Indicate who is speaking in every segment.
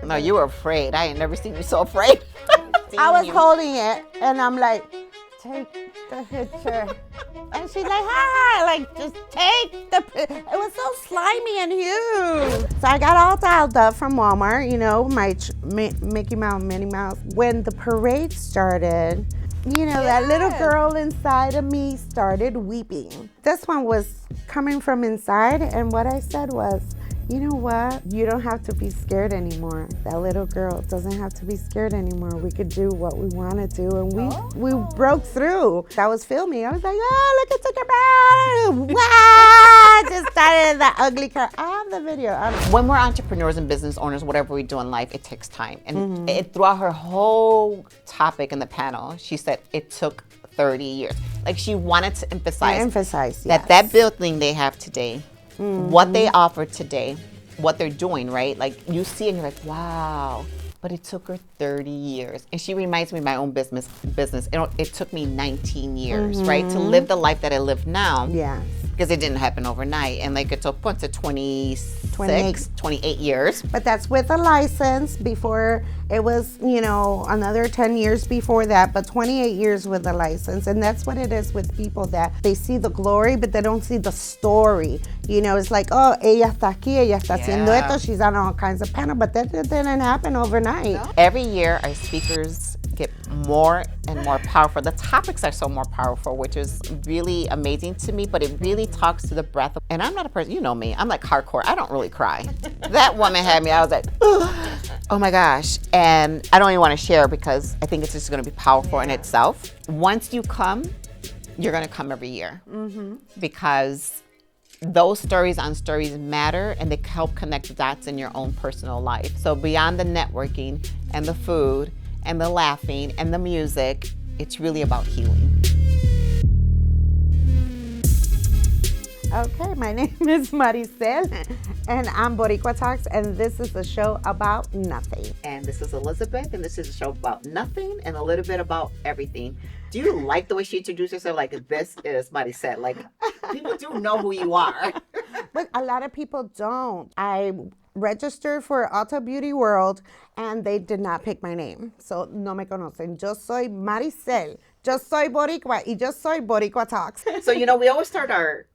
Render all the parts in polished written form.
Speaker 1: No, you were afraid. I ain't never seen you so afraid.
Speaker 2: I was holding it, and I'm like, take the picture. And she's like, hi, like, just take the picture. It was so slimy and huge. So I got all dialed up from Walmart, my Mickey Mouse, Minnie Mouse. When the parade started, that little girl inside of me started weeping. This one was coming from inside, and what I said was, you know what? You don't have to be scared anymore. That little girl doesn't have to be scared anymore. We could do what we want to do, and we broke through. I was filming. I was like, oh, look at Tinkerbell. Wow! Just started that ugly car. I have the video.
Speaker 1: When we're entrepreneurs and business owners, whatever we do in life, it takes time. And throughout her whole topic in the panel, she said it took 30 years. Like, she wanted to emphasize that building they have today, what they offer today, what they're doing, right? Like, you see and you're like, wow. But it took her 30 years. And she reminds me of my own business. It took me 19 years, right? To live the life that I live now.
Speaker 2: Yeah.
Speaker 1: Because it didn't happen overnight. And like, it took, what's it, 28 years.
Speaker 2: But that's with a license. Before it was, another 10 years before that, but 28 years with a license. And that's what it is with people, that they see the glory, but they don't see the story. It's like, oh, ella está aquí, ella está haciendo esto. She's on all kinds of panels, but that didn't happen overnight. No.
Speaker 1: Every year, our speakers get more and more powerful. The topics are so more powerful, which is really amazing to me, but it really talks to the breath. And I'm not a person, you know me, I'm like hardcore. I don't really cry. That woman had me, I was like, oh my gosh. And I don't even want to share because I think it's just going to be powerful in itself. Once you come, you're going to come every year because those stories on stories matter, and they help connect the dots in your own personal life. So beyond the networking and the food and the laughing and the music, it's really about healing.
Speaker 2: Okay, my name is Maricel, and I'm BoricuaTalks, and this is a show about nothing.
Speaker 1: And this is Elizabeth, and this is a show about nothing and a little bit about everything. Do you like the way she introduced herself? Like, this is Maricel. Like, people do know who you are.
Speaker 2: But a lot of people don't. I registered for Ulta Beauty World, and they did not pick my name. So, no me conocen. Yo soy Maricel. Yo soy Boricua, y yo soy BoricuaTalks.
Speaker 1: So, we always start our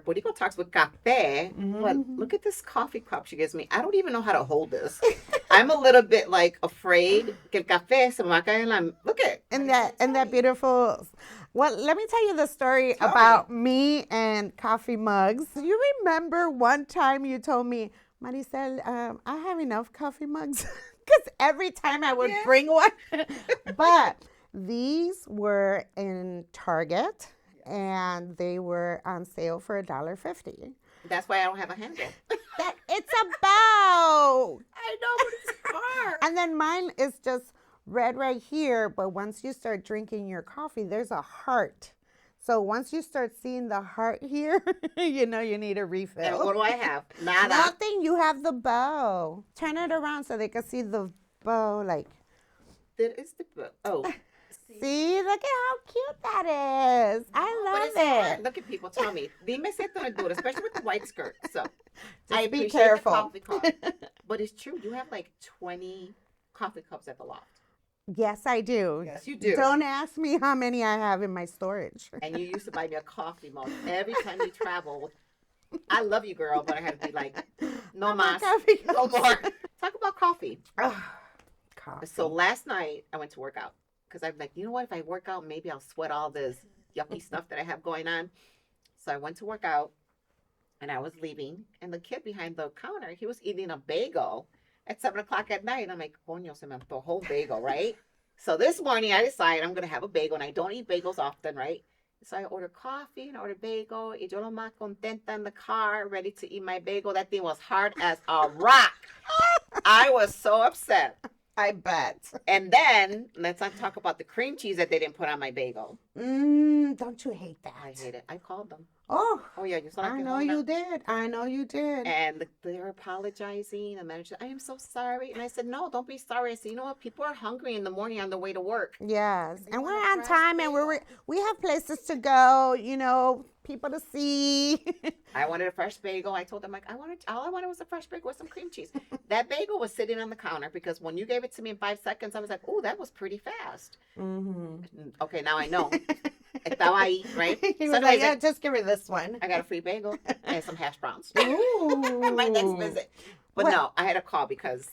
Speaker 1: Boricua Talks with café, but look at this coffee cup she gives me. I don't even know how to hold this. I'm a little bit like afraid que el café se me va a caer en la... Look at.
Speaker 2: And that beautiful... Well, let me tell you the story about me and coffee mugs. Do you remember one time you told me, Maricel, I have enough coffee mugs? Because every time I would bring one. But these were in Target, and they were on sale for $1.50.
Speaker 1: That's why I don't have a handle.
Speaker 2: That it's about.
Speaker 1: I know, but it's hard.
Speaker 2: And then mine is just red right here, but once you start drinking your coffee, there's a heart. So once you start seeing the heart here, you need a refill.
Speaker 1: And what do I have? Nada.
Speaker 2: Nothing. You have the bow. Turn it around so they can see the bow. Like.
Speaker 1: That is the bow. Oh.
Speaker 2: See, look at how cute that is. I love it.
Speaker 1: Hard. Look at people. Tell me. Dime si esto no es duro, especially with the white skirt. So, I
Speaker 2: be
Speaker 1: appreciate
Speaker 2: careful.
Speaker 1: the coffee cup. But it's true. You have like 20 coffee cups at the loft.
Speaker 2: Yes, I do.
Speaker 1: Yes, you do.
Speaker 2: Don't ask me how many I have in my storage.
Speaker 1: And you used to buy me a coffee mug every time you travel. I love you, girl, but I have to be like, no mas, no more. Talk about coffee.
Speaker 2: Coffee.
Speaker 1: So last night I went to work out. Because I'm like, you know what? If I work out, maybe I'll sweat all this yucky stuff that I have going on. So I went to work out, and I was leaving. And the kid behind the counter, he was eating a bagel at 7 o'clock at night. And I'm like, coño, se me antojó bagel, right? So this morning, I decided I'm going to have a bagel. And I don't eat bagels often, right? So I ordered coffee and I ordered bagel. Y yo lo más contenta in the car, ready to eat my bagel. That thing was hard as a rock. I was so upset.
Speaker 2: I bet.
Speaker 1: And then, let's not talk about the cream cheese that they didn't put on my bagel.
Speaker 2: Don't you hate that?
Speaker 1: I hate it. I called them.
Speaker 2: Oh,
Speaker 1: yeah, you saw
Speaker 2: I know you did. I know you did.
Speaker 1: And they were apologizing. The manager, I am so sorry. And I said, no, don't be sorry. I said, you know what? People are hungry in the morning on their way to work.
Speaker 2: Yes,
Speaker 1: They
Speaker 2: and
Speaker 1: want
Speaker 2: we're
Speaker 1: a
Speaker 2: on
Speaker 1: fresh
Speaker 2: time, and
Speaker 1: bagel.
Speaker 2: we have places to go. People to see.
Speaker 1: I wanted a fresh bagel. I told them, like, all I wanted was a fresh bagel with some cream cheese. That bagel was sitting on the counter because when you gave it to me in 5 seconds, I was like, oh, that was pretty fast.
Speaker 2: Mm-hmm.
Speaker 1: Okay, now I know. Estaba ahí, right?
Speaker 2: He was like, yeah, just give her this one.
Speaker 1: I got a free bagel and some hash browns.
Speaker 2: Ooh.
Speaker 1: My next visit. But no, I had a call because,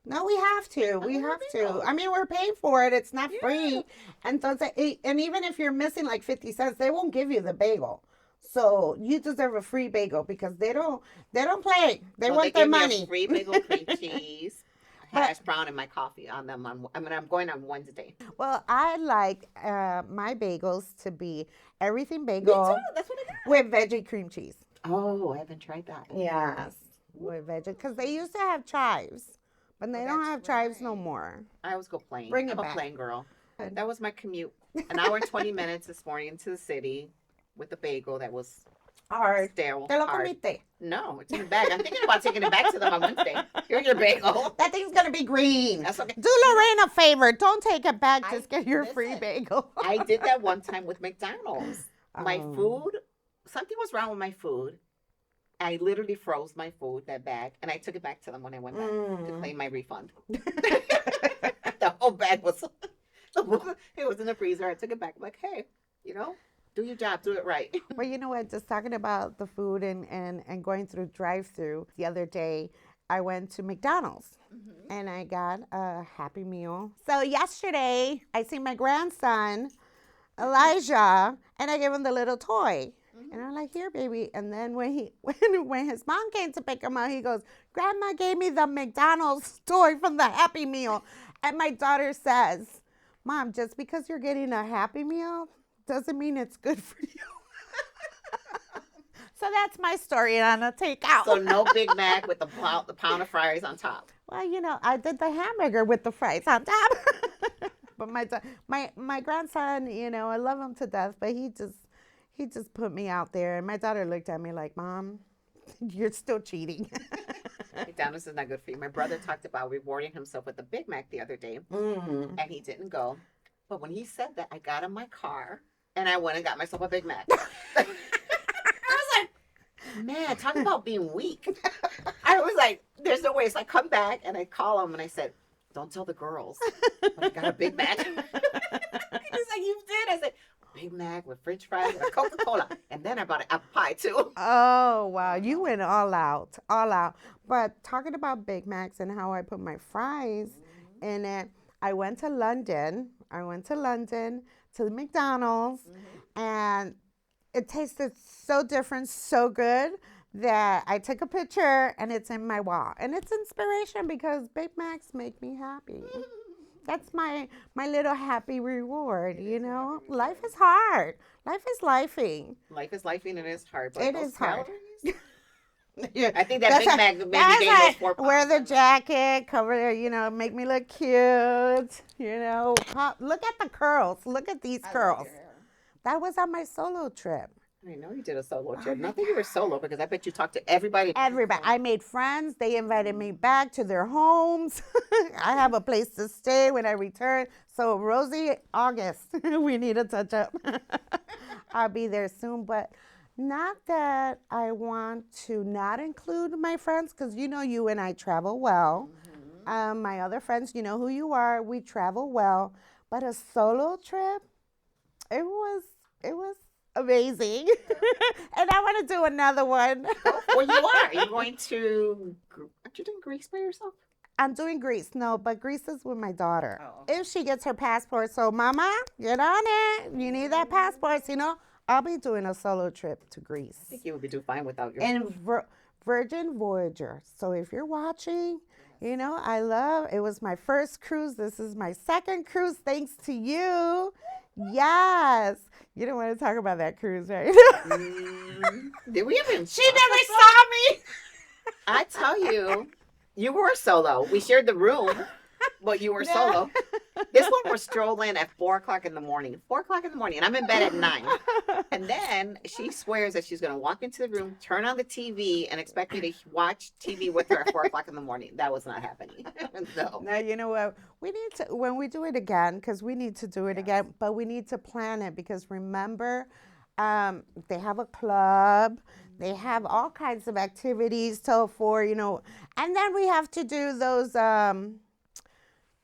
Speaker 2: No, we have to. We have to. I mean, we're paying for it. It's not free. And even if you're missing like 50 cents, they won't give you the bagel. So you deserve a free bagel because they don't play. They want their money.
Speaker 1: Me a free bagel, cream cheese, hash brown, and my coffee on them. I'm going on Wednesday.
Speaker 2: Well, I like my bagels to be everything bagel.
Speaker 1: Me too. That's what I got.
Speaker 2: With veggie cream cheese.
Speaker 1: Oh, I haven't tried that.
Speaker 2: Yes. With veggie. Because they used to have chives. But they don't have chives no more.
Speaker 1: I always go plain.
Speaker 2: Bring it
Speaker 1: I'm
Speaker 2: back.
Speaker 1: a plain girl. That was my commute. An hour and 20 minutes this morning into the city with a bagel that was
Speaker 2: hard.
Speaker 1: Sterile.
Speaker 2: Te lo
Speaker 1: hard.
Speaker 2: comiste?
Speaker 1: No, it's in the bag. I'm thinking about taking it back to them on Wednesday. Here's your bagel.
Speaker 2: That thing's going to be green.
Speaker 1: That's okay.
Speaker 2: Do Lorraine a favor. Don't take it back. Just get your free bagel.
Speaker 1: I did that one time with McDonald's. My
Speaker 2: Oh.
Speaker 1: food, something was wrong with my food. I literally froze my food, that bag, and I took it back to them when I went back to claim my refund. The whole bag was, it was in the freezer. I took it back. I'm like, hey, do your job, do it right.
Speaker 2: Well, you know what? Just talking about the food and going through drive-through. The other day, I went to McDonald's and I got a Happy Meal. So yesterday, I seen my grandson, Elijah, and I gave him the little toy. And I'm like, here, baby. And then when his mom came to pick him up, he goes, Grandma gave me the McDonald's toy from the Happy Meal. And my daughter says, Mom, just because you're getting a Happy Meal doesn't mean it's good for you. So that's my story on a takeout.
Speaker 1: So no Big Mac with the pound of fries on top.
Speaker 2: Well, I did the hamburger with the fries on top. But my grandson, I love him to death, but he just put me out there. And my daughter looked at me like, Mom, you're still cheating.
Speaker 1: McDonald's is not good for you. My brother talked about rewarding himself with a Big Mac the other day, and he didn't go. But when he said that, I got in my car, and I went and got myself a Big Mac. I was like, man, talk about being weak. I was like, there's no way. It's like, come back, and I call him, and I said, don't tell the girls, but I got a Big Mac. He's like, you did? I said, Big Mac with French fries and a Coca-Cola. And then I bought an apple pie, too.
Speaker 2: Oh, wow. You went all out, all out. But talking about Big Macs and how I put my fries in it, I went to London. To the McDonald's, and it tasted so different, so good, that I took a picture, and it's in my wall. And it's inspiration because Big Macs make me happy. That's my little happy reward, Life is hard. Life is lifing.
Speaker 1: Life is lifing and it is hard. But
Speaker 2: It is hard.
Speaker 1: Yeah, I think that Big Mac maybe gained those 4 pounds.
Speaker 2: Wear the jacket, cover, make me look cute, Look at the curls. Look at these curls. That was on my solo trip.
Speaker 1: I know you did a solo trip. Not that you were solo, because I bet you talked to everybody.
Speaker 2: Everybody. I made friends. They invited me back to their homes. I have a place to stay when I return. So, Rosie, August, we need to touch up. I'll be there soon. But not that I want to not include my friends, because you and I travel well. My other friends, you know who you are. We travel well. But a solo trip, it was amazing. And I want to do another one.
Speaker 1: Well, you are. Are you going to, aren't you doing Greece by yourself?
Speaker 2: I'm doing Greece. No, but Greece is with my daughter.
Speaker 1: Oh.
Speaker 2: If she gets her passport. So, Mama, get on it. You need that passport. I'll be doing a solo trip to Greece.
Speaker 1: I think you would be doing fine without your...
Speaker 2: And Virgin Voyager. So if you're watching, I love, it was my first cruise. This is my second cruise, thanks to you. Yes. You don't want to talk about that cruise, right?
Speaker 1: Did we even...
Speaker 2: She never saw me.
Speaker 1: I tell you, you were solo. We shared the room. Well, you were solo. This one was strolling at 4 o'clock in the morning. 4 o'clock in the morning. And I'm in bed at 9. And then she swears that she's going to walk into the room, turn on the TV, and expect me to watch TV with her at 4 o'clock in the morning. That was not happening. No.
Speaker 2: Now, you know what? We need to, when we do it again, because we need to do it again, but we need to plan it because remember, they have a club. They have all kinds of activities till 4, you know. And then we have to do those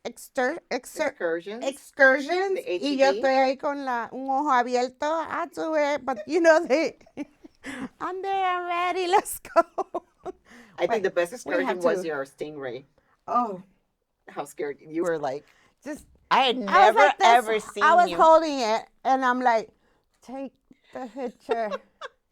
Speaker 2: excursions.
Speaker 1: The
Speaker 2: Y yo
Speaker 1: ATV.
Speaker 2: estoy ahí con un ojo abierto. I do it, but you know, I'm there, I'm ready, let's go.
Speaker 1: I think the best excursion
Speaker 2: have
Speaker 1: was
Speaker 2: to.
Speaker 1: your stingray.
Speaker 2: Oh,
Speaker 1: How scared you were, like.
Speaker 2: just,
Speaker 1: I had
Speaker 2: I was
Speaker 1: never,
Speaker 2: like this.
Speaker 1: ever seen
Speaker 2: I was
Speaker 1: you.
Speaker 2: holding it, and I'm like, take the picture.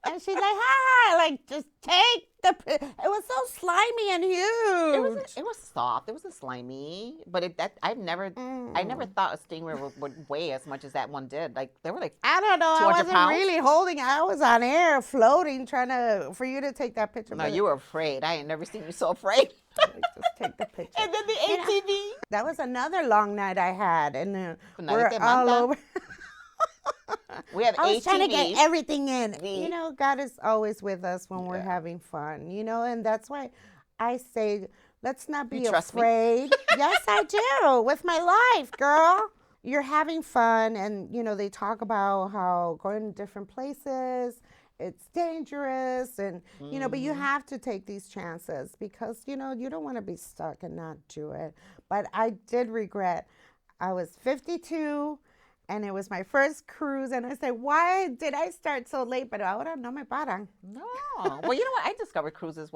Speaker 2: And she's like, hi, like, just take the picture. It was so slimy and huge.
Speaker 1: It was soft. It wasn't slimy, but I never thought a stingray would weigh as much as that one did. Like they were like,
Speaker 2: I don't know. I
Speaker 1: 200
Speaker 2: wasn't
Speaker 1: pounds?
Speaker 2: really holding it. I was on air, floating, for you to take that picture.
Speaker 1: no,
Speaker 2: but
Speaker 1: you were afraid. I had never seen you so afraid.
Speaker 2: like, just take the picture.
Speaker 1: And then the ATV.
Speaker 2: That was another long night I had, and we're
Speaker 1: de
Speaker 2: all
Speaker 1: manda.
Speaker 2: over.
Speaker 1: We have
Speaker 2: I was trying to
Speaker 1: ATVs.
Speaker 2: get everything in.
Speaker 1: We-
Speaker 2: You know, God is always with us when we're having fun, you know, and that's why I say, let's not be
Speaker 1: You trust me?
Speaker 2: afraid. Yes, I do. With my life, girl. You're having fun, and, you know, they talk about how going to different places, it's dangerous, and, you know, but you have to take these chances because, you know, you don't want to be stuck and not do it. But I did regret, I was 52, and it was my first cruise, and I said, why did I start so late? But ahora no me paran.
Speaker 1: No. Well, you know what? I discovered cruises.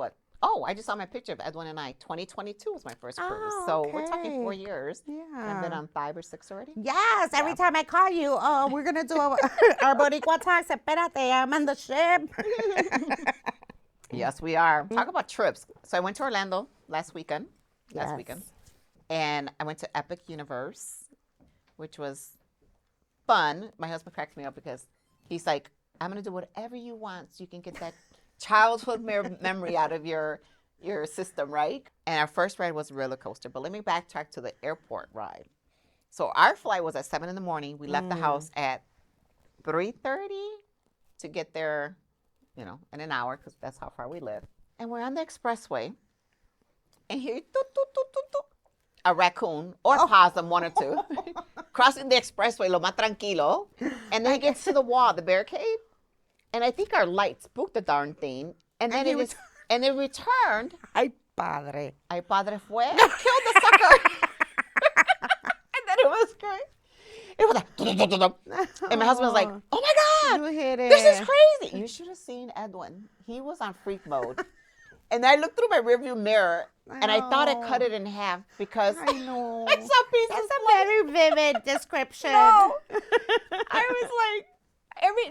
Speaker 1: I just saw my picture of Edwin and I. 2022 was my first cruise.
Speaker 2: Oh,
Speaker 1: So we're talking
Speaker 2: okay.
Speaker 1: 4 years.
Speaker 2: Yeah.
Speaker 1: I've been on 5 or 6 already.
Speaker 2: Yes, every time I call you, oh, we're going to do our Boricua Talks. Espérate, I'm on the ship.
Speaker 1: Yes, we are. Talk about trips. So I went to Orlando last weekend.
Speaker 2: Yes.
Speaker 1: And I went to Epic Universe, which was fun. My husband cracked me up because he's like, I'm going to do whatever you want so you can get that childhood memory out of your system, right? And our first ride was a roller coaster. But let me backtrack to the airport ride. So our flight was at 7 in the morning. We left the house at 3:30 to get there, you know, in an hour because that's how far we live. And we're on the expressway. And here, a raccoon or a possum, one or two, crossing the expressway, lo más tranquilo. And then he gets to the wall, the barricade. And I think our light spooked the darn thing. And then it returned.
Speaker 2: Ay, padre.
Speaker 1: Ay, padre fue. Killed the sucker. And then it was great. It was like, and my husband was like, oh my God,
Speaker 2: You hit it.
Speaker 1: this is crazy. You should have seen Edwin. He was on freak mode. And I looked through my rearview mirror, and I thought I cut it in half because
Speaker 2: I know.
Speaker 1: I saw pieces.
Speaker 2: That's a very vivid description.
Speaker 1: No. I was like,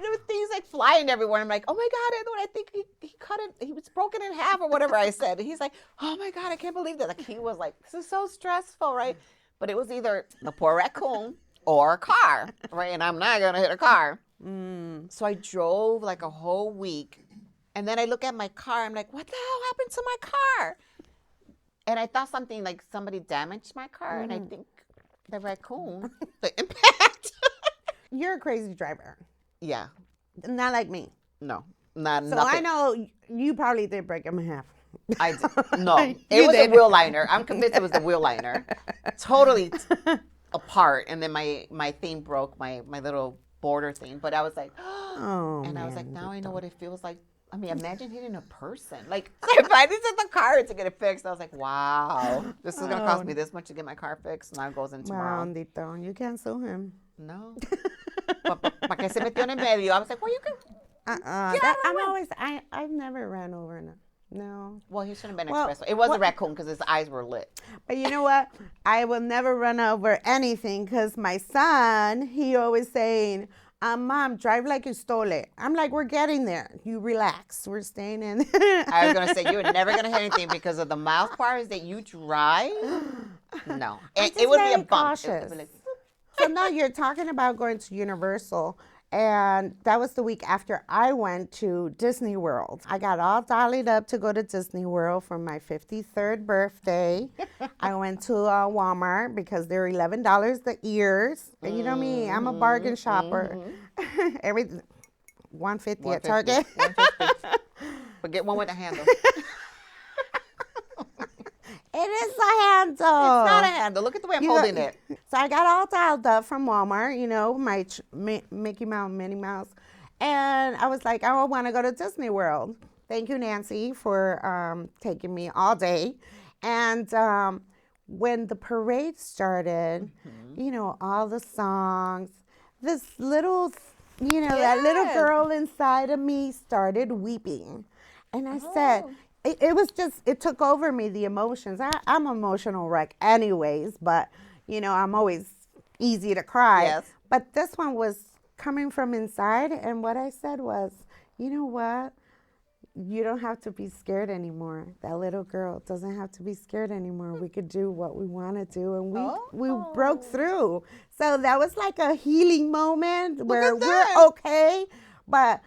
Speaker 1: there were things like flying everywhere. I'm like, oh my God, Edwin, I think he cut it. He was broken in half or whatever I said. And he's like, oh my God, I can't believe that. Like, he was like, this is so stressful, right? But it was either the poor raccoon or a car, right? And I'm not going to hit a car. So I drove like a whole week. And then I look at my car. I'm like, what the hell happened to my car? And I thought somebody damaged my car. And I think the raccoon, the impact.
Speaker 2: You're a crazy driver.
Speaker 1: Yeah.
Speaker 2: Not like me.
Speaker 1: No. Not
Speaker 2: So
Speaker 1: nothing.
Speaker 2: I know you probably did break him in half.
Speaker 1: I did. No.
Speaker 2: You
Speaker 1: It was
Speaker 2: did.
Speaker 1: a wheel liner. I'm convinced it was the wheel liner. Totally apart. And then my thing broke, my little border thing. But I was like,
Speaker 2: Oh,
Speaker 1: and I was like,
Speaker 2: man.
Speaker 1: now I know what it feels like. I mean, imagine hitting a person. Like, I finally took the car to get it fixed. I was like, wow, this is going to cost me this much to get my car fixed. Now it goes in tomorrow.
Speaker 2: Maldito, you can't sue him.
Speaker 1: No. ¿Para qué se metió en el medio? I was like, well, you can.
Speaker 2: I've never ran over. No.
Speaker 1: Well, he shouldn't have been
Speaker 2: Well,
Speaker 1: expressway. It was a
Speaker 2: what-
Speaker 1: raccoon because his eyes were lit.
Speaker 2: But you know what? I will never run over anything because my son, he always saying, Mom, drive like you stole it. I'm like, we're getting there. You relax. We're staying in.
Speaker 1: I was going to say, you're never going to hit anything because of the mile cars that you drive. No.
Speaker 2: I'm
Speaker 1: It
Speaker 2: just
Speaker 1: would be a
Speaker 2: very
Speaker 1: bump. It would
Speaker 2: cautious.
Speaker 1: be like,
Speaker 2: So now you're talking about going to Universal. And that was the week after I went to Disney World. I got all dialed up to go to Disney World for my 53rd birthday. I went to Walmart because they're $11 the ears. And you know me, I'm a bargain shopper. Everything, $150 at Target.
Speaker 1: $150. But get one with a handle.
Speaker 2: It is a handle. It's
Speaker 1: not a handle. Look at the way I'm holding it.
Speaker 2: So I got all dialed up from Walmart, you know, my Mickey Mouse, Minnie Mouse. And I was like, I want to go to Disney World. Thank you, Nancy, for taking me all day. And when the parade started, you know, all the songs, this little, you know, that little girl inside of me started weeping. And I said, it was just, it took over me, the emotions. I'm an emotional wreck anyways, but, you know, I'm always easy to cry.
Speaker 1: Yes.
Speaker 2: But this one was coming from inside, and what I said was, you know what? You don't have to be scared anymore. That little girl doesn't have to be scared anymore. We could do what we want to do, and we broke through. So that was like a healing moment where we're okay, but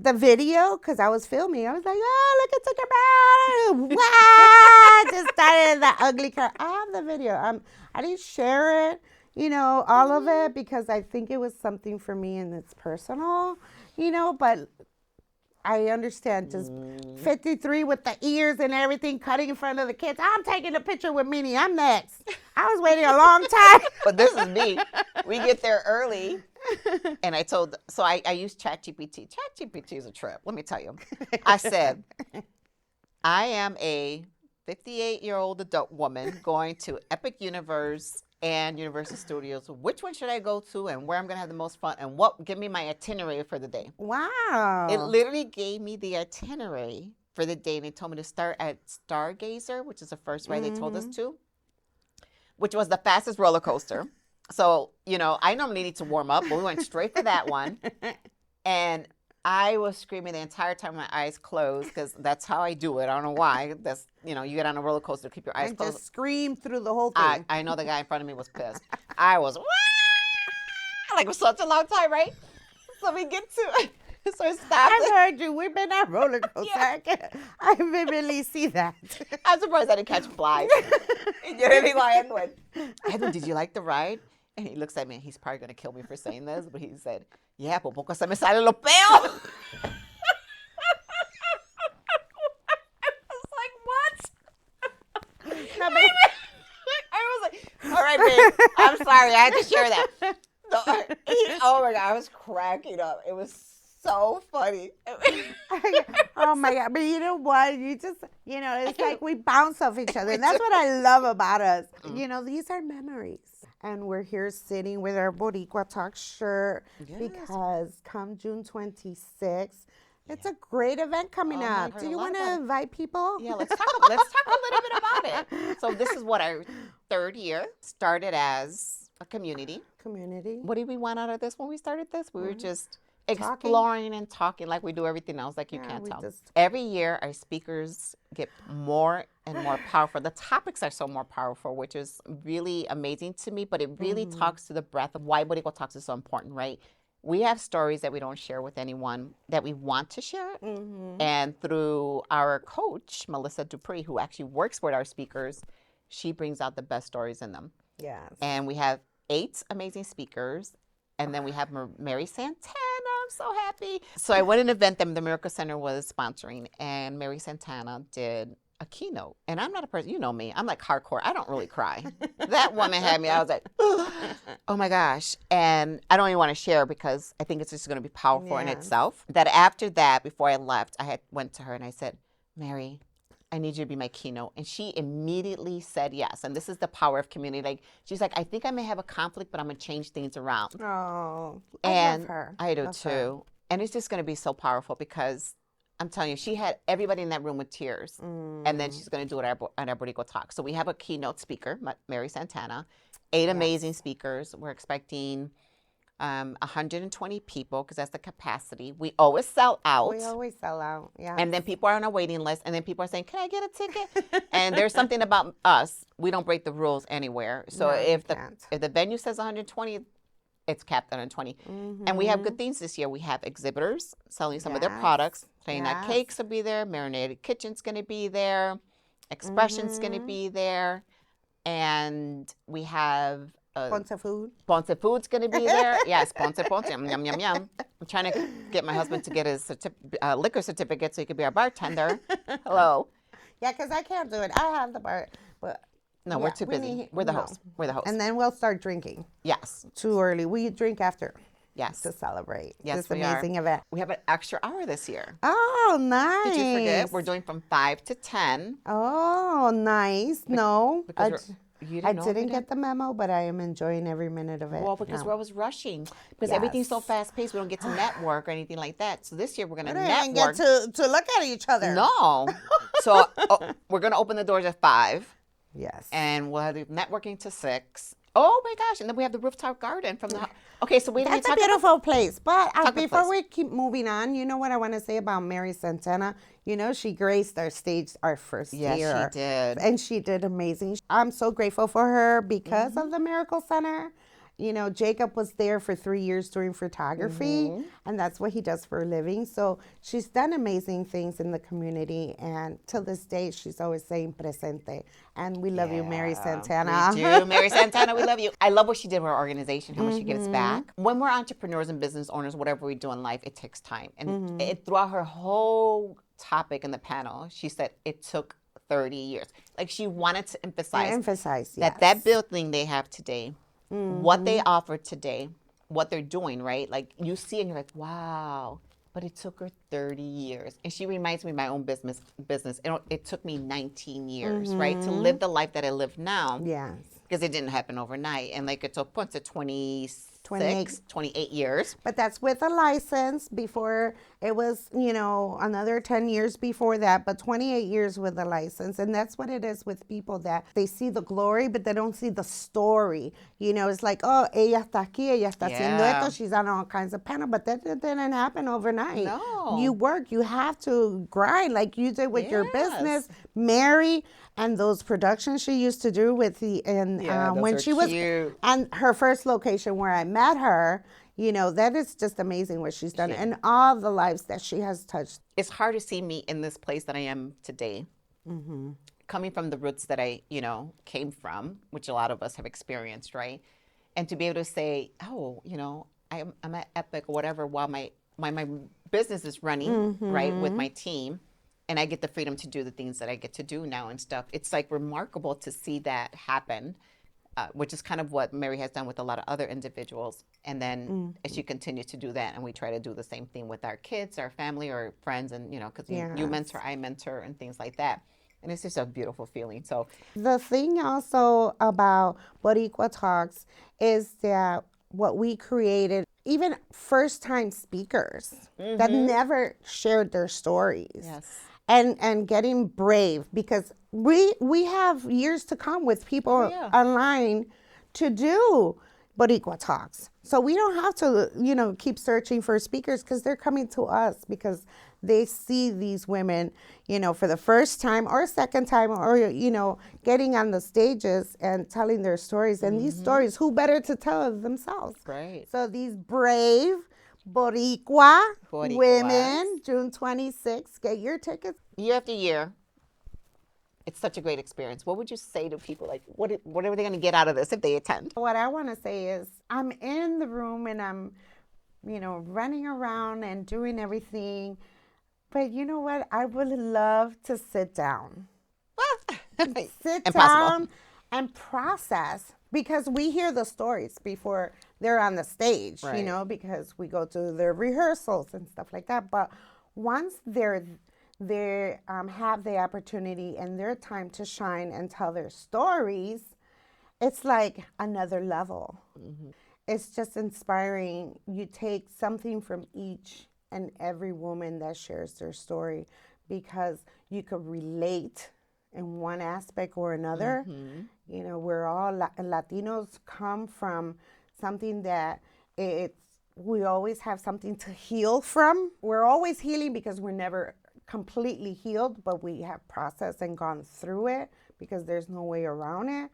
Speaker 2: the video, because I was filming, I was like, oh, look at Tinkerbell. Wow! Just started that ugly car. I have the video. I didn't share it, you know, all of it, because I think it was something for me and it's personal, you know, but I understand just 53 with the ears and everything, cutting in front of the kids. I'm taking a picture with Minnie. I'm next. I was waiting a long time.
Speaker 1: But this is me. We get there early. And I used ChatGPT. ChatGPT is a trip. Let me tell you. I said, I am a 58-year-old adult woman going to Epic Universe and Universal Studios. Which one should I go to and where I'm going to have the most fun? And give me my itinerary for the day.
Speaker 2: Wow.
Speaker 1: It literally gave me the itinerary for the day. And they told me to start at Stargazer, which is the first ride they told us to, which was the fastest roller coaster. So, you know, I normally need to warm up, but we went straight for that one. And I was screaming the entire time with my eyes closed, because that's how I do it. I don't know why. That's, you know, you get on a roller coaster, keep your eyes closed.
Speaker 2: Just scream through the whole thing.
Speaker 1: I know the guy in front of me was pissed. I was, like, such a long time, right? So we get to, so I stopped.
Speaker 2: I've heard you. We've been on roller coaster. Yeah. I vividly see that.
Speaker 1: I'm surprised I didn't catch flies. You know what I mean? Like, Edwin, did you like the ride? And he looks at me, and he's probably going to kill me for saying this, but he said, yeah, por poco se me sale lo peo. I was like, what? I was like, all right, babe, I'm sorry. I had to share that. So, oh, my God, I was cracking up. It was so funny.
Speaker 2: Oh, my God. But you know what? You just, you know, it's like we bounce off each other. And that's what I love about us. You know, these are memories. And we're here sitting with our Boricua Talks shirt because come June 26th, it's a great event coming up. Do you want to invite people?
Speaker 1: Yeah, let's talk a little bit about it. So this is what our third year. Started as a community. What did we want out of this when we started this? We were just exploring and talking like we do everything else, like you can't tell. Every year, our speakers get more and more powerful. The topics are so more powerful, which is really amazing to me, but it really talks to the breadth of why Boricua Talks is so important, right? We have stories that we don't share with anyone that we want to share. And through our coach, Melissa Dupree, who actually works with our speakers, she brings out the best stories in them.
Speaker 2: Yes.
Speaker 1: And we have 8 amazing speakers. And then we have Mary Santana. I'm so happy. So I went to an event that the Miracle Center was sponsoring, and Mary Santana did a keynote. And I'm not a person, you know me, I'm like hardcore. I don't really cry. That woman had me, I was like, oh my gosh. And I don't even want to share because I think it's just going to be powerful in itself. That after that, before I left, went to her and I said, Mary, I need you to be my keynote. And she immediately said yes. And this is the power of community. Like, she's like, I think I may have a conflict, but I'm going to change things around.
Speaker 2: Oh,
Speaker 1: I
Speaker 2: love her.
Speaker 1: I do too. And it's just going to be so powerful because I'm telling you, she had everybody in that room with tears. And then she's going to do it on our Boricua Talk. So we have a keynote speaker, Mary Santana, 8 amazing speakers. We're expecting 120 people because that's the capacity. We always sell out.
Speaker 2: We always sell out, yeah.
Speaker 1: And then people are on a waiting list, and then people are saying, can I get a ticket? And there's something about us. We don't break the rules anywhere. So if the venue says 120, it's capped at 120. And we have good things this year. We have exhibitors selling some of their products. Plain Nut Cakes will be there. Marinated Kitchen's going to be there. Expression's going to be there. And we have...
Speaker 2: Ponce Food.
Speaker 1: Ponce Food's going to be there. Yes, Ponce. Yum, yum, yum, yum. I'm trying to get my husband to get his liquor certificate so he could be our bartender. Hello.
Speaker 2: Yeah, because I can't do it. I have the bar, but...
Speaker 1: No, we're too busy. We're the host. We're the host.
Speaker 2: And then we'll start drinking.
Speaker 1: Yes.
Speaker 2: Too early. We drink after.
Speaker 1: Yes.
Speaker 2: To celebrate
Speaker 1: this
Speaker 2: amazing event.
Speaker 1: We have an extra hour this year.
Speaker 2: Oh, nice.
Speaker 1: Did you forget? We're doing from 5 to 10.
Speaker 2: Oh, nice. No. I didn't get the memo, but I am enjoying every minute of it.
Speaker 1: Well, because we're always rushing. Because everything's so fast-paced, we don't get to network or anything like that. So this year, we're going to network.
Speaker 2: We don't even get to look at each other.
Speaker 1: No. So we're going to open the doors at 5.
Speaker 2: Yes.
Speaker 1: And we'll have the networking to 6. Oh, my gosh. And then we have the rooftop garden from the... Okay, so
Speaker 2: That's a beautiful place. But before we keep moving on, you know what I want to say about Mary Santana? You know, she graced our stage our first year.
Speaker 1: Yes, she did.
Speaker 2: And she did amazing. I'm so grateful for her because of the Miracle Center. You know, Jacob was there for 3 years doing photography, and that's what he does for a living. So she's done amazing things in the community, and till this day, she's always saying presente. And we love you, Mary Santana.
Speaker 1: We do. Mary Santana, we love you. I love what she did with her organization, how much she gives back. When we're entrepreneurs and business owners, whatever we do in life, it takes time. And throughout her whole topic in the panel, she said it took 30 years. Like she wanted to emphasize that building they have today, what they offer today, what they're doing, right? Like you see and you're like, wow, but it took her 30 years. And she reminds me of my own business. It took me 19 years, right? To live the life that I live now.
Speaker 2: Yes.
Speaker 1: Because it didn't happen overnight. And like it took 28 years.
Speaker 2: But that's with a license. Before it was, you know, another 10 years before that, but 28 years with a license. And that's what it is with people, that they see the glory, but they don't see the story. You know, it's like, oh, ella está aquí, ella está haciendo esto, she's on all kinds of panel, but that didn't happen overnight.
Speaker 1: No.
Speaker 2: You work, you have to grind like you did with your business. Mary and those productions she used to do with when she was
Speaker 1: cute.
Speaker 2: And her first location where I met her, you know, that is just amazing what she's done and all the lives that she has touched.
Speaker 1: It's hard to see me in this place that I am today, coming from the roots that I, you know, came from, which a lot of us have experienced, right? And to be able to say, oh, you know, I'm at Epic or whatever while my business is running, right, with my team. And I get the freedom to do the things that I get to do now and stuff. It's like remarkable to see that happen, which is kind of what Mary has done with a lot of other individuals. And then as she continues to do that, and we try to do the same thing with our kids, our family, or friends, and, you know, because you mentor, I mentor, and things like that. And it's just a beautiful feeling. So
Speaker 2: the thing also about Boricua Talks is that what we created, even first-time speakers that never shared their stories.
Speaker 1: Yes.
Speaker 2: And getting brave, because we have years to come with people online to do Boricua Talks. So we don't have to, you know, keep searching for speakers, because they're coming to us because they see these women, you know, for the first time or second time, or, you know, getting on the stages and telling their stories. And these stories, who better to tell themselves?
Speaker 1: Right.
Speaker 2: So these brave Boricua women, June 26th, get your tickets.
Speaker 1: Year after year, it's such a great experience. What would you say to people? Like, what are they going to get out of this if they attend?
Speaker 2: What I want to say is, I'm in the room and I'm, you know, running around and doing everything. But you know what? I would love to sit down. Sit down and process, because we hear the stories before they're on the stage, you know, because we go to their rehearsals and stuff like that. But once they have the opportunity and their time to shine and tell their stories, it's like another level. It's just inspiring. You take something from each and every woman that shares their story, because you could relate in one aspect or another. You know, we're all Latinos come from something that we always have something to heal from. We're always healing because we're never completely healed, but we have processed and gone through it, because there's no way around it.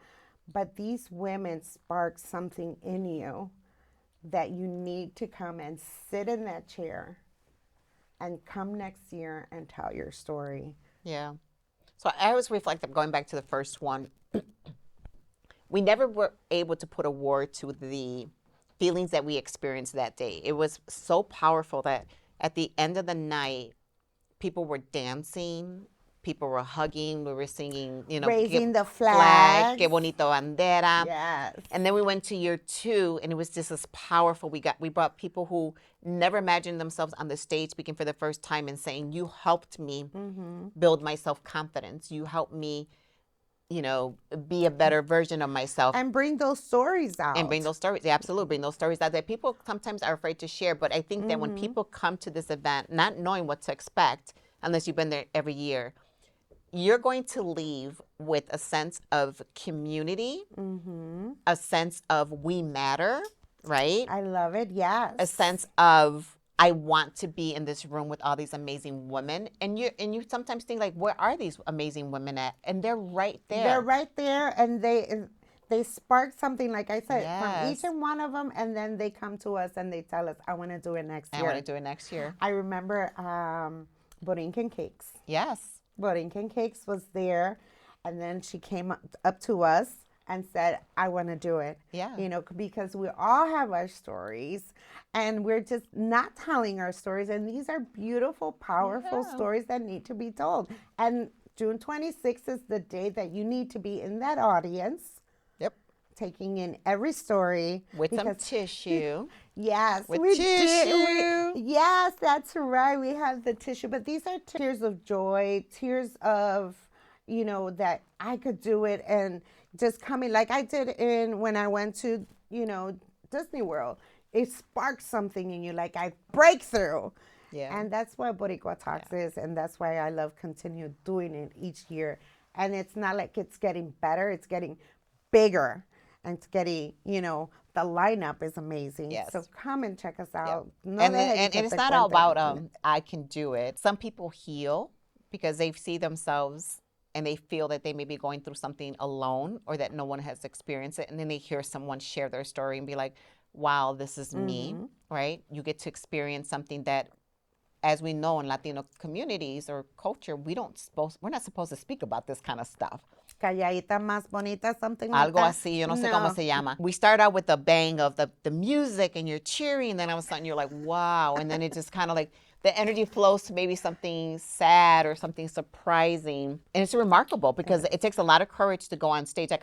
Speaker 2: But these women spark something in you that you need to come and sit in that chair and come next year and tell your story.
Speaker 1: Yeah. So I always reflect, going back to the first one, we never were able to put a word to the feelings that we experienced that day. It was so powerful that at the end of the night, people were dancing, people were hugging, we were singing,
Speaker 2: Raising the flag.
Speaker 1: Que bonito bandera.
Speaker 2: Yes.
Speaker 1: And then we went to year 2, and it was just as powerful. We brought people who never imagined themselves on the stage speaking for the first time and saying, you helped me build my self-confidence. You helped me, be a better version of myself.
Speaker 2: And bring those stories out.
Speaker 1: And bring those stories, absolutely, bring those stories out that people sometimes are afraid to share. But I think that when people come to this event, not knowing what to expect, unless you've been there every year, you're going to leave with a sense of community, a sense of we matter, right?
Speaker 2: I love it, yes.
Speaker 1: A sense of I want to be in this room with all these amazing women. And you sometimes think, like, where are these amazing women at? And they're right there.
Speaker 2: They're right there, and they spark something, like I said, from
Speaker 1: Yes.
Speaker 2: each and one of them, and then they come to us and they tell us, I want to do it next year.
Speaker 1: I want to do it next year.
Speaker 2: I remember Borinquen Cakes.
Speaker 1: Yes.
Speaker 2: Borinquen Cakes was there, and then she came up to us and said, I want to do it.
Speaker 1: Yeah.
Speaker 2: Because we all have our stories, and we're just not telling our stories. And these are beautiful, powerful stories that need to be told. And June 26th is the day that you need to be in that audience.
Speaker 1: Yep.
Speaker 2: Taking in every story.
Speaker 1: With some tissue.
Speaker 2: Yes.
Speaker 1: With
Speaker 2: we
Speaker 1: tissue.
Speaker 2: Yes, that's right. We have the tissue. But these are tears of joy, tears of, that I could do it, and just coming like I did when I went to, Disney World. It sparked something in you, like a breakthrough.
Speaker 1: Yeah.
Speaker 2: And that's what Boricua Talks is, and that's why I love continue doing it each year. And it's not like it's getting better, it's getting bigger. And it's getting, the lineup is amazing.
Speaker 1: Yes.
Speaker 2: So come and check us out.
Speaker 1: Yep. And it's not all about I can do it. Some people heal because they see themselves and they feel that they may be going through something alone or that no one has experienced it. And then they hear someone share their story and be like, wow, this is me, right? You get to experience something that, as we know in Latino communities or culture, we're not supposed to speak about this kind of stuff.
Speaker 2: Calladita más bonita, something like
Speaker 1: Algo
Speaker 2: that.
Speaker 1: así, yo no sé cómo se llama. We start out with the bang of the music and you're cheering, and then all of a sudden you're like, wow. And then it just kind of like, the energy flows to maybe something sad or something surprising. And it's remarkable because it takes a lot of courage to go on stage. Like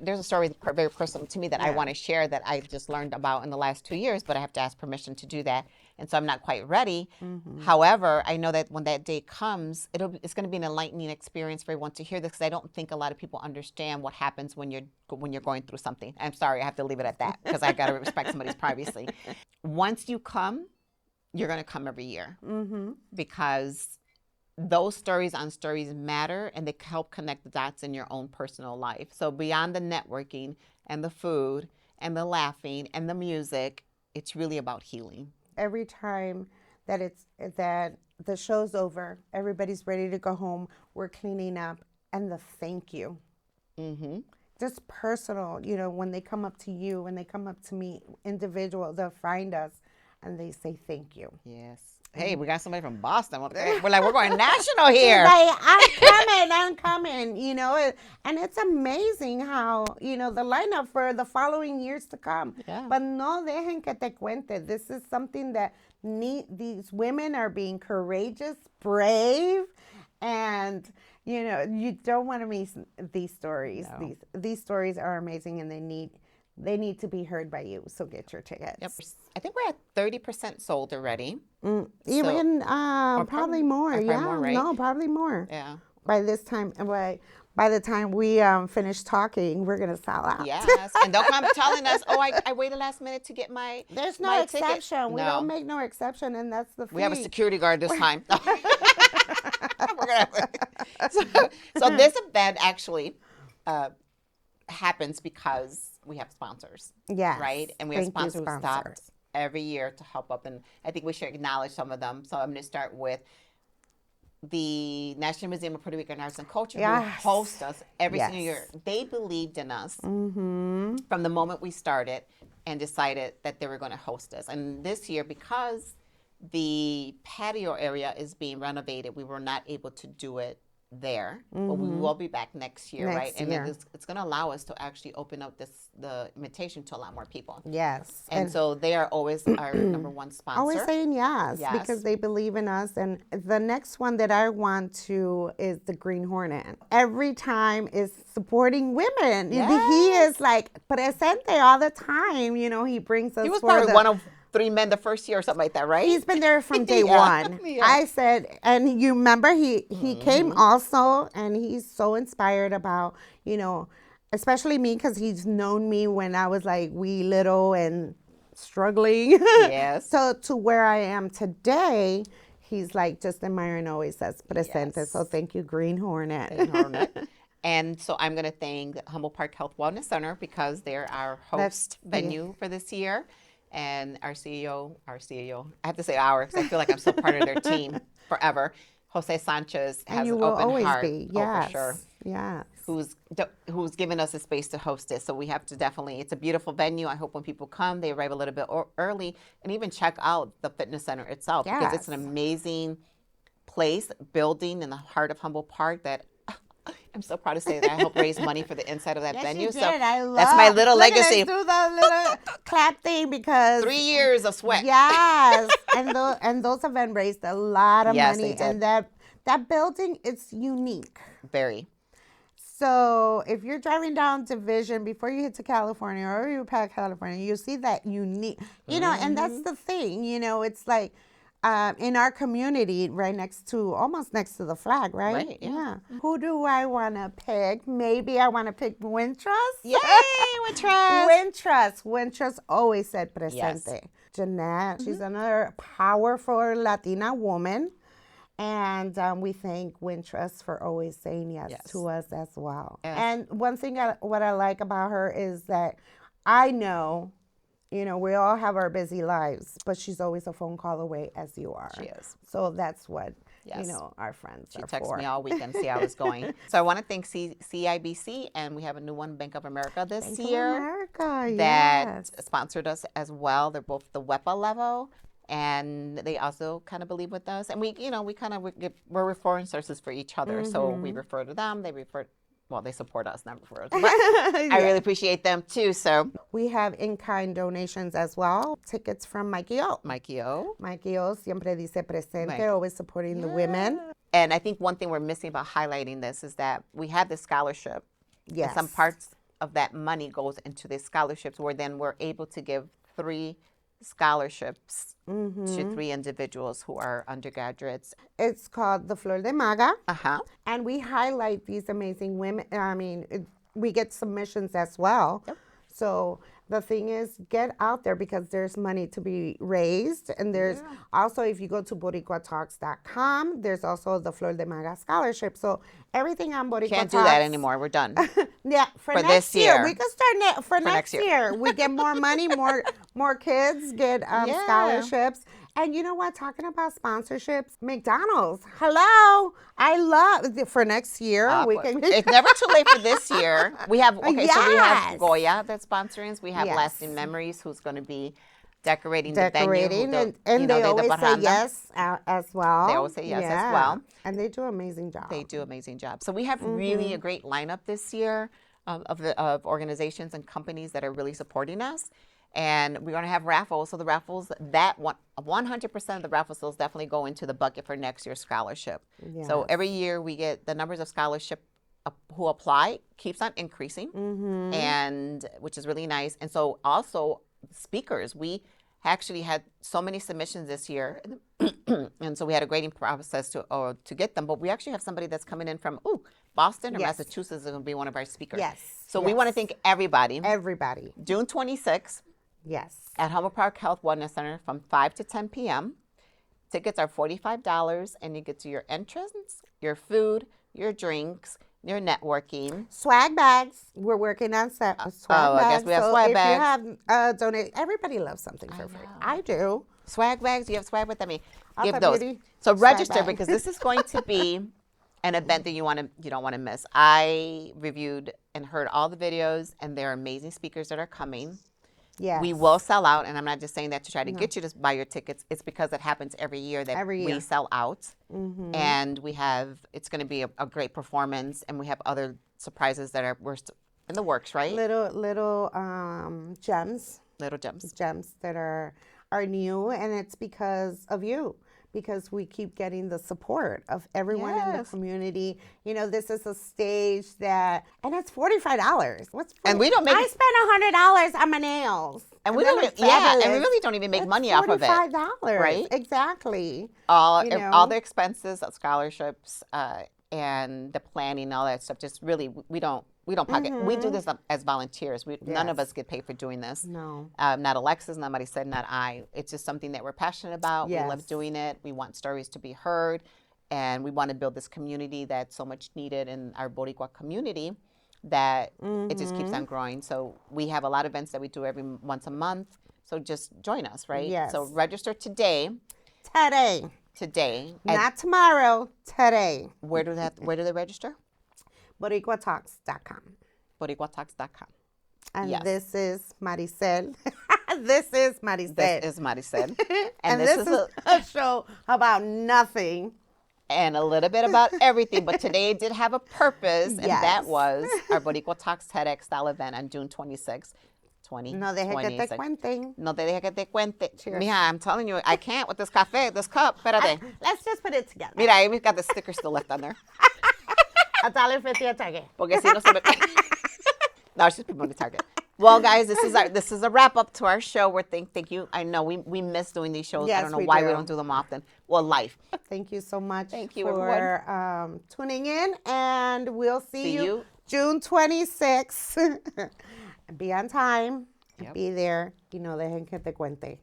Speaker 1: there's a story very personal to me that I want to share that I just learned about in the last 2 years, but I have to ask permission to do that. And so I'm not quite ready. However, I know that when that day comes, it's going to be an enlightening experience for everyone to hear this, because I don't think a lot of people understand what happens when you're going through something. I'm sorry, I have to leave it at that because I got to respect somebody's privacy. Once you come, you're going to come every year because those stories on stories matter, and they help connect the dots in your own personal life. So beyond the networking and the food and the laughing and the music, it's really about healing.
Speaker 2: Every time that the show's over, everybody's ready to go home, we're cleaning up, and the thank you. Just personal, when they come up to you, when they come up to me, individual, they'll find us and they say thank you.
Speaker 1: Yes. Hey, we got somebody from Boston. We're going national here.
Speaker 2: Like, I'm coming, and it's amazing how, the lineup for the following years to come.
Speaker 1: Yeah.
Speaker 2: But no dejen que te cuente. This is something that these women are being courageous, brave, and, you don't want to miss these stories.
Speaker 1: No.
Speaker 2: These stories are amazing, and they need to be heard by you. So get your tickets.
Speaker 1: Yep. I think we're at 30% sold already.
Speaker 2: Even probably more.
Speaker 1: Probably more, right?
Speaker 2: No, probably more.
Speaker 1: Yeah.
Speaker 2: By the time we finish talking, we're gonna sell out.
Speaker 1: Yes. And don't come telling us, oh, I waited last minute to get my
Speaker 2: There's no
Speaker 1: my
Speaker 2: exception.
Speaker 1: ticket.
Speaker 2: We don't make no exception, and that's the fee.
Speaker 1: We have a security guard this time. So this event actually happens because we have sponsors.
Speaker 2: Yes.
Speaker 1: Right? And we have
Speaker 2: Thank you,
Speaker 1: sponsors who stop every year to help up. And I think we should acknowledge some of them. So I'm going to start with the National Museum of Puerto Rican Arts and Culture, who hosts us every single year. They believed in us from the moment we started. and decided that they were going to host us. And this year, because the patio area is being renovated, we were not able to do it there, but we will be back next year, right? And it's going to allow us to actually open up the invitation to a lot more people.
Speaker 2: Yes.
Speaker 1: And so they are always our number one sponsor.
Speaker 2: Always saying yes, because they believe in us. And the next one that I want to is the Green Hornet. Every time is supporting women.
Speaker 1: Yes.
Speaker 2: He is like presente all the time. You know, he brings us.
Speaker 1: He was probably one of 3 men the first year or something like that, right?
Speaker 2: He's been there from day one. I said, and you remember he came also, and he's so inspired about, you know, especially me, because he's known me when I was like wee little and struggling.
Speaker 1: Yes.
Speaker 2: So to where I am today, he's like just admiring, always says presente.
Speaker 1: Yes.
Speaker 2: So thank you, Green Hornet.
Speaker 1: Green Hornet. And so I'm going to thank Humboldt Park Health Wellness Center because they're our host venue for this year. And our CEO, I have to say our, because I feel like I'm still part of their team forever. Jose Sanchez has an open heart.
Speaker 2: Be. Yes.
Speaker 1: For sure.
Speaker 2: Yeah.
Speaker 1: Who's given us a space to host it. So we have to definitely, it's a beautiful venue. I hope when people come, they arrive a little bit early and even check out the fitness center itself. Because it's an amazing place, building in the heart of Humboldt Park that I'm so proud to say that I helped raise money for the inside of that venue.
Speaker 2: So
Speaker 1: that's my little legacy.
Speaker 2: Let's do the little clap thing because
Speaker 1: 3 years of sweat.
Speaker 2: Yes, and those events raised a lot of money,
Speaker 1: they did.
Speaker 2: and that building is unique.
Speaker 1: Very.
Speaker 2: So if you're driving down Division before you hit to California or you pass California, you see that unique, you know, and that's the thing, you know, it's like. In our community, almost next to the flag, right?
Speaker 1: Right, yeah.
Speaker 2: Who do I want to pick? Maybe I want to pick Wintrust.
Speaker 1: Yay, Wintrust.
Speaker 2: Wintrust always said presente.
Speaker 1: Yes.
Speaker 2: Jeanette, she's another powerful Latina woman. And we thank Wintrust for always saying yes to us as well. Yes. And one thing what I like about her is that I know, you know, we all have our busy lives, but she's always a phone call away, as you are.
Speaker 1: She is.
Speaker 2: So that's what, you know, our friends are for.
Speaker 1: She texts me all weekend to see how it's going. So I want to thank CIBC, and we have a new one, Bank of America this year. That sponsored us as well. They're both the WEPA level, and they also kind of believe with us. And we're referring sources for each other. So we refer to them, they support us, not refer us. But I really appreciate them too. So
Speaker 2: we have in-kind donations as well. Tickets from Mikey O.
Speaker 1: Mikey O
Speaker 2: siempre dice presente, always supporting the women.
Speaker 1: And I think one thing we're missing about highlighting this is that we have this scholarship.
Speaker 2: Yes.
Speaker 1: And some parts of that money goes into the scholarships, where then we're able to give 3 scholarships to 3 individuals who are undergraduates.
Speaker 2: It's called the Flor de Maga.
Speaker 1: Uh-huh.
Speaker 2: And we highlight these amazing women. I mean, we get submissions as well. Yep. So the thing is, get out there because there's money to be raised. And there's also, if you go to BoricuaTalks.com, there's also the Flor de Maga scholarship. So everything on Boricua
Speaker 1: Can't
Speaker 2: Talks.
Speaker 1: do that anymore. We're done.
Speaker 2: For next
Speaker 1: this year.
Speaker 2: We can start for next year. We get more money, more kids get scholarships. And you know what? Talking about sponsorships, McDonald's. Hello. I love for next year.
Speaker 1: It's never too late for this year. We have so we have Goya that's sponsoring us. We have Lasting Memories, who's going to be decorating the venue.
Speaker 2: And they always say yes as well.
Speaker 1: They always say yes as well.
Speaker 2: And they do an amazing job.
Speaker 1: They do an amazing job. So we have really a great lineup this year of organizations and companies that are really supporting us. And we're going to have raffles. So the raffles, 100% of the raffle sales definitely go into the bucket for next year's scholarship. Yes. So every year we get the numbers of scholarship who apply keeps on increasing, and which is really nice. And so also speakers, we actually had so many submissions this year, and so we had a grading process to get them. But we actually have somebody that's coming in from Boston or Massachusetts is going to be one of our speakers.
Speaker 2: Yes.
Speaker 1: So we want to thank everybody. June 26th.
Speaker 2: Yes.
Speaker 1: At Humboldt Park Health Wellness Center from 5 to 10 p.m. Tickets are $45, and you get to your entrance, your food, your drinks, your networking.
Speaker 2: Swag bags. We're working on swag bags.
Speaker 1: I guess we have swag bags.
Speaker 2: If you have donate, everybody loves something for free. I do.
Speaker 1: Swag bags. You have swag with me. Give
Speaker 2: Alpha
Speaker 1: those.
Speaker 2: Beauty,
Speaker 1: So register because this is going to be an event that you don't want to miss. I reviewed and heard all the videos, and there are amazing speakers that are coming.
Speaker 2: Yes.
Speaker 1: We will sell out, and I'm not just saying that to try to get you to buy your tickets. It's because it happens every year that we sell out. And it's going to be a great performance, and we have other surprises that we're in the works, right?
Speaker 2: Little gems.
Speaker 1: Little gems.
Speaker 2: Gems that are new, and it's because of you. Because we keep getting the support of everyone in the community. You know, this is a stage and it's $45.
Speaker 1: And we don't make.
Speaker 2: I spent $100 on my nails.
Speaker 1: And we don't. Yeah, and we really don't even make money off of it.
Speaker 2: $45,
Speaker 1: right?
Speaker 2: Exactly.
Speaker 1: All the expenses, scholarships, and the planning, all that stuff. Just really, we don't pocket. We do this as volunteers. None of us get paid for doing this.
Speaker 2: No.
Speaker 1: Not Alexis, not Maricel, not I. It's just something that we're passionate about.
Speaker 2: Yes.
Speaker 1: We love doing it. We want stories to be heard. And we want to build this community that's so much needed in our Boricua community that it just keeps on growing. So we have a lot of events that we do once a month. So just join us, right?
Speaker 2: Yes.
Speaker 1: So register today. Today.
Speaker 2: Not tomorrow, today.
Speaker 1: Where do they register?
Speaker 2: BoricuaTalks.com.
Speaker 1: BoricuaTalks.com.
Speaker 2: And
Speaker 1: yes.
Speaker 2: This is Maricel. This is
Speaker 1: Maricel.
Speaker 2: And this is a show about nothing.
Speaker 1: And a little bit about everything. But today did have a purpose, and that was our Boricua Talks TEDx style event on June 26th.
Speaker 2: No deje que te cuenten.
Speaker 1: No te deje que te cuente.
Speaker 2: Cheers.
Speaker 1: Mija, I'm telling you, I can't with this cafe, this cup. Espérate.
Speaker 2: Let's just put it together.
Speaker 1: Mira, we've got the sticker still left on there.
Speaker 2: $1.50 a target.
Speaker 1: Porque si no se me... No, she's promoting Target. Well, guys, this is a wrap up to our show. Thank you. I know we miss doing these shows.
Speaker 2: Yes,
Speaker 1: I don't know why we don't do them often. Well, life.
Speaker 2: Thank you so much.
Speaker 1: Thank you,
Speaker 2: for tuning in, and we'll see you June 26th. Be on time. Yep. Be there. Y no dejen que te cuente.